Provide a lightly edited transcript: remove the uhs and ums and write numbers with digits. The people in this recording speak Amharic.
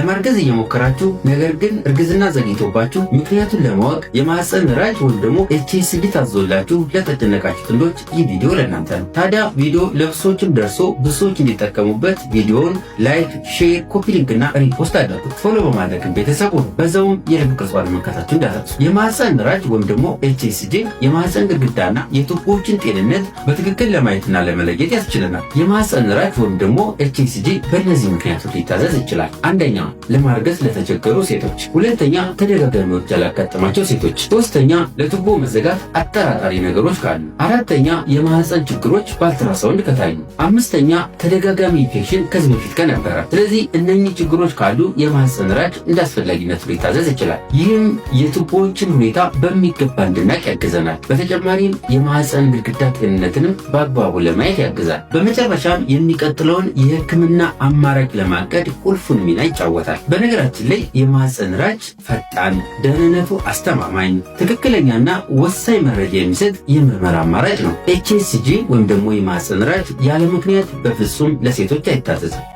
ለማርገዝ እየሞከራችሁ ነገር ግን እርግዝና ዘግይቶባችሁ ምክንያቱን ለማወቅ የማህፀን ራጅ ወይም ደግሞ HSG ታዞላችሁ ለተጨነቃችሁ ጥንዶች ይህ ቪዲዮ ለእናንተ ነው። ታዲያ ቪዲዮ ለብዙዎችም ደርሶ ብዙዎች እንዲጠቀሙበት ቪዲዮውን ላይክ፣ ሼር፣ ኮፒ ሊንክ እና ሪፖስት አድርጉት። ፎሎ በማድረግ ቤተሰቡ በዛውም የልብ ቅርጿን መከታተል እንዳትረሱ። የማህፀን ራጅ ወይም ደግሞ HSG የማህፀን ግድግዳና የቱቦዎችን ጤንነት በትክክል ለማየትና ለመለየት ያስችለናል። የማህፀን ራጅ ወይም ደግሞ HSG በእነዚህ ምክንያቶች ሊታዘዝ ይችላል። አንደኛ ለማርገዝ ለተቸገሩ ሴቶች፣ ሁለተኛ ተደጋጋሚ ወቅት ያላጋጠማቸው ሴቶች፣ ሶስተኛ ለቱቦ መዘጋት አጠራጣሪ ነገሮች ካሉ፣ አራተኛ የማህፀን ችግሮች በአልትራሳውንድ ከታዩ፣ አምስተኛ ተደጋጋሚ ኢንፌክሽን ከዚህ በፊት ከነበረ። ስለዚህ እነኚህ ችግሮች ካሉ የማህፀን ራጅ እንዳስፈላጊነቱ ሊታዘዝ ይችላል። ይህም የቱቦዎችን ሁኔታ በሚገባ እንድናቅ ያግዘናል። በተጨማሪም የማህፀን ግድግዳ ጤንነትንም በአግባቡ ለማየት ያግዛል። በመጨረሻም የሚቀጥለውን የህክምና አማራጭ ለማቀድ ቁልፉን ሚና ይጫወታል። በነገራችን ላይ የማህፀን ራጅ ፈጣን፣ ደህንነቱ አስተማማኝ፣ ትክክለኛና ወሳኝ መረጃ የሚሰጥ የምርመራ አማራጭ ነው። HSG ወይም ደግሞ የማህፀን ራጅ ያለ ምክንያት በፍጹም ለሴቶች አይታዘዝም።